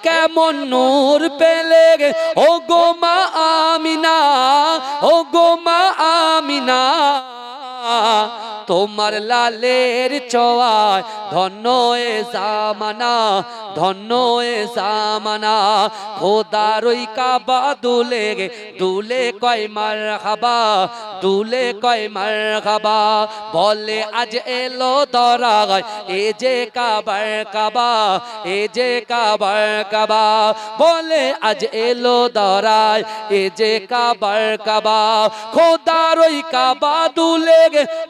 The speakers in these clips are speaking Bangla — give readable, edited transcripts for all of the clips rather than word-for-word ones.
কেমন নূর পেলে ও গো মা আমিনা, ও গো মা আমিনা, তোমার লালের ছোঁয়ায় ধন্য এ জামানা, ধন্য এ জামানা। খোদার ওই কাবা দুলে দুলে কয় মারহাবা, দুলে কয় মারহাবা। বলে আজ এলো দরায় এ যে কাবার কাবা, এ যে কাবার কাবা। বলে আজ এলো দরায় এ যে কাবার কাবা। খোদার ওই কাবা দুলে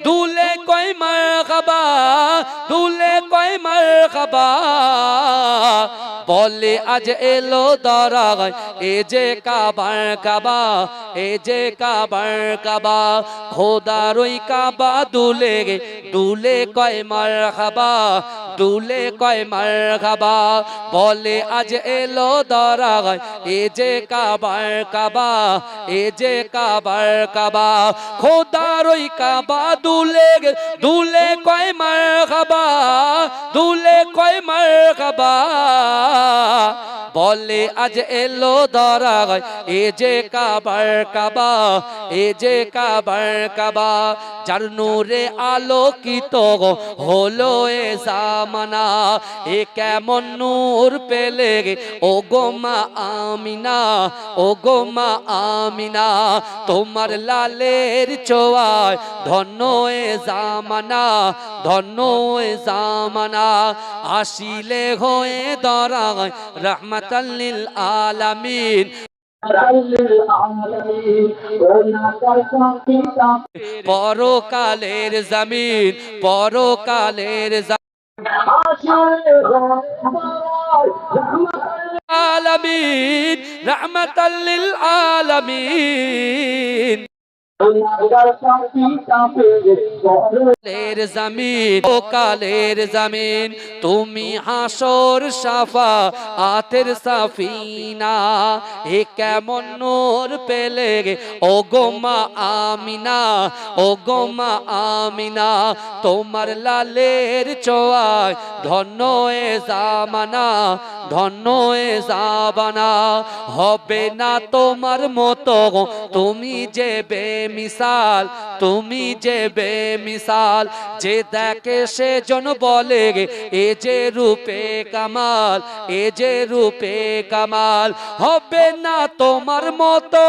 দুলে কয় মারহাবা, দুলে কয় মারহাবা। বলে আজ এলো দরায় এ যে কাবার কাবা, এ যে কাবার কাবা। খোদার ওই কাবা দুলে দুলে কয় মারহাবা, দুলে কয় মারহাবা। বলে আজ এলো দরায় এ যে কাবার কাবা, এ যে কাবার কাবা। খোদার ওই কাবা দুলে দুলে কয় মারহাবা, দুলে কয় মারহাবা। বলে আজ এলো দরায় এ যে কাবার কাবা, এ যে কাবার কাবা। যার নূরে আলোকিত হলো এ জামানা, এ কেমন নূর পেলে ও গো মা আমিনা, ও গো মা আমিনা। তোমার লালের ছোঁয়ায় ধন্য এ জামানা, ধন্য এ জামানা। আসিলে হয়ে দরায় রাহমাতাল লিল আলামিন, পরকালের জমিন, পরকালের আলামিন, রাহমাতাল লিল আলামিন। কালের জমিন, ও কালের জমিন, তুমি হাসর শাফাআতের সাফিনা। এ কেমন নূর পেলে ও গো মা আমিনা, ও গো মা আমিনা। তোমার লালের ছোঁয়ায় ধন্য এ জামানা, ধন্য এ জামানা। হবে না তোমার মতো তুমি যে বেমিসাল, তুমি যে বেমিসাল। যে দেখে সে জন বলে এ যে রূপে কামাল, এ যে রূপে কামাল। হবে না তোমার মতো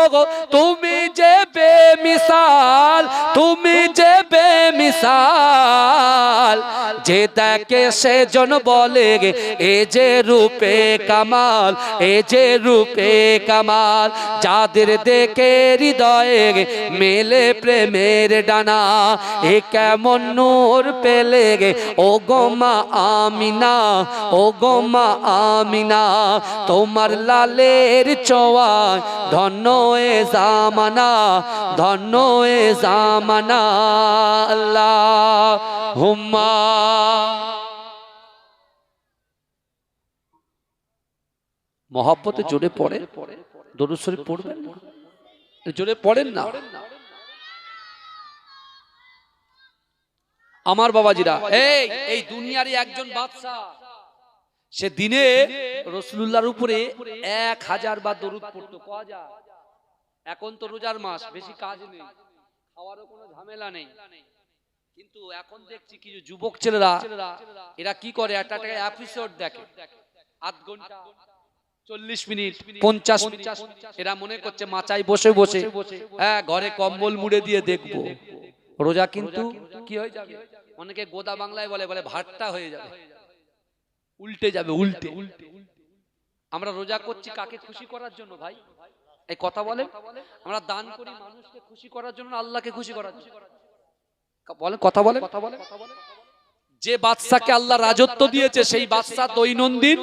তুমি যে বেমিসাল, তুমি যে বেমিসাল। যে দেখে সে জন বলে এ যে রূপে কামাল, এ যে রূপে কামাল। যাদের দেখে হৃদয়ে মেলে প্রেমের ডানা, এ কেমন নূর পেলে ও গো মা আমিনা, ও গো মা আমিনা। তোমার লালের ছোঁয়ায় ধন্য এ জামানা, ধন্য এ জামানা। আল্লাহুম্মা মহব্বতে জোরে পড়ে দরুদ শরীফ পড়বেন, জোরে পড়েন না আমার বাবাজিরা। এই এই দুনিয়ারই একজন বাদশা, সে দিনে রাসূলুল্লাহর উপরে 1000 বার দরুদ পড়তো। কয়া যায় এখন তো রোজার মাস, বেশি কাজ নেই, খাওয়ারও কোনো ঝামেলা নেই। কিন্তু এখন দেখছি কিছু যুবক ছেলেরা এরা কি করে, একটা এপিসোড দেখে, আধ ঘন্টা 40 মিনিট 50 মিনিট। এরা মনে করছে মাচায় বসে বসে হ্যাঁ ঘরে কম্বল মুড়ে দিয়ে দেখবো। রোজা কিন্তু কি হয়ে যাবে, অনেকে গোদা বাংলায় বলে, বলে ভাতটা হয়ে যাবে, উল্টে যাবে, উল্টে। আমরা রোজা করছি কাকে খুশি করার জন্য ভাই? এই কথা বলে, আমরা দান করি মানুষকে খুশি করার জন্য, আল্লাহকে খুশি করার জন্য বলে, কথা বলে। যে বাদশাকে আল্লাহ রাজত্ব দিয়েছে সেই বাদশা দৈনন্দিন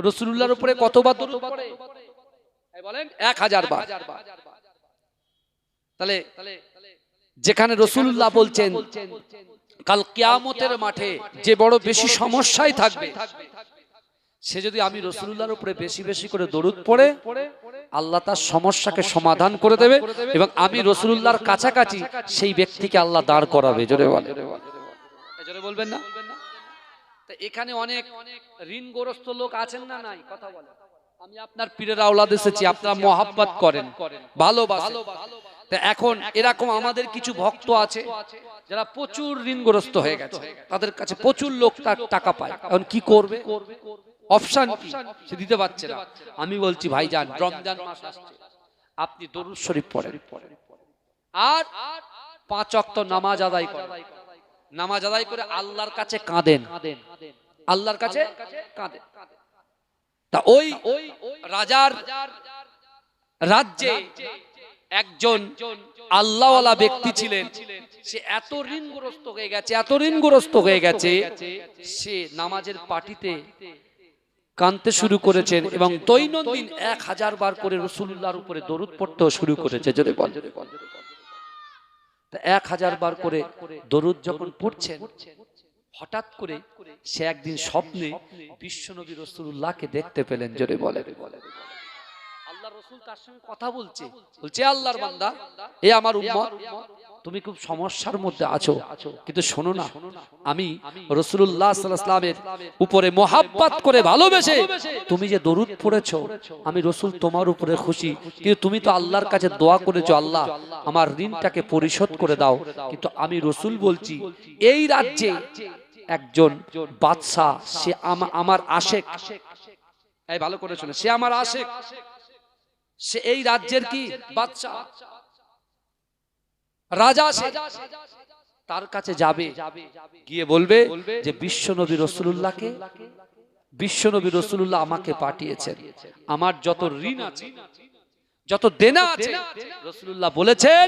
রাসূলুল্লাহর উপরে কতবার দরুদ পড়ে বলেন? 1000 বার। তাহলে যেখানে রাসূলুল্লাহ বলছেন কাল কিয়ামতের মাঠে যে বড় বেশি সমস্যায় থাকবে, সে যদি আমি রাসূলুল্লাহর উপরে বেশি বেশি করে দরুদ পড়ে আল্লাহ তার সমস্যাকে সমাধান করে দেবে এবং আমি রাসূলুল্লাহর কাছাকাছি সেই ব্যক্তিকে আল্লাহ দাঁড় করাবে। জোরে বলে, জোরে বলবেন না? তা এখানে অনেক ঋণগ্রস্ত লোক আছেন না নাই? কথা বলেন। আমি আপনার পীরের আওলাদ এসেছি, আপনারা মহাব্বত করেন, ভালোবাসেন। তা এখন এরকম আমাদের কিছু ভক্ত আছে যারা প্রচুর ঋণগ্রস্ত হয়ে গেছে, তাদের কাছে প্রচুর লোক তার টাকা পায়, এখন কি করবে? অপশন কি? সে দিতে পারছে না। আমি বলছি ভাইজান, রমজান মাস আসছে, আপনি দরুদ শরীফ পড়েন আর 5 ওয়াক্ত নামাজ আদায় করেন। নামাজ আদায় করে আল্লাহর কাছে কাঁদেন, আল্লাহর কাছে কাঁদেন। তা ওই রাজার রাজ্যে একজন আল্লাহওয়ালা ব্যক্তি ছিলেন, সে এত ঋণগ্রস্ত হয়ে গেছে, এত ঋণগ্রস্ত হয়ে গেছে, সে নামাজের পাটিতে কাঁদতে শুরু করেছেন এবং দৈনন্দিন 1000 বার করে রাসূলুল্লাহর উপরে দরুদ পড়তেও শুরু করেছে। জোরে বল। 1000 বার করে দরুদ যখন পড়ছেন, হঠাৎ করে সে একদিন স্বপ্নে বিশ্বনবী রাসূলুল্লাহকে দেখতে পেলেন। জোরে বলে। আল্লাহর রাসূল তার সঙ্গে কথা বলছে, বলছে আল্লাহর বান্দা, এ আমার উম্মত, তুমি খুব সমস্যার মধ্যে আছো, কিন্তু শোনো না, আমি রাসূলুল্লাহ সাল্লাল্লাহু আলাইহি ওয়াসাল্লামের উপরে মহাব্বত করে ভালোবেসে তুমি যে দরুদ পড়েছো, আমি রাসূল তোমার উপরে খুশি, কিন্তু তুমি তো আল্লাহর কাছে দোয়া করেছো, আল্লাহ আমার ঋণটাকে পরিশোধ করে দাও। কিন্তু আমি রাসূল বলছি, এই রাজ্যে একজন বাদশা, সে আমার আশেক, এই ভালো করে শুনে, সে আমার আশেক, সে এই রাজ্যের কি বাদশা, রাজা, সে তার কাছে যাবে, গিয়ে বলবে যে বিশ্বনবী রাসূলুল্লাহকে, বিশ্বনবী রাসূলুল্লাহ আমাকে পাঠিয়েছেন, আমার যত ঋণ আছে, যত দেনা আছে, রাসূলুল্লাহ বলেছেন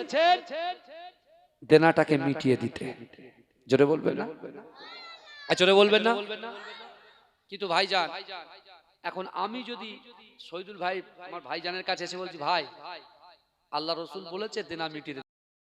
দেনাটাকে মিটিয়ে দিতে। জোরে বলবেন না? জোরে বলবেন না? কিন্তু ভাইজান, এখন আমি যদি শহীদুল ভাই আমার ভাইজানের কাছে এসে বলছি, ভাই আল্লাহ রাসূল বলেছে দেনা মিটিয়ে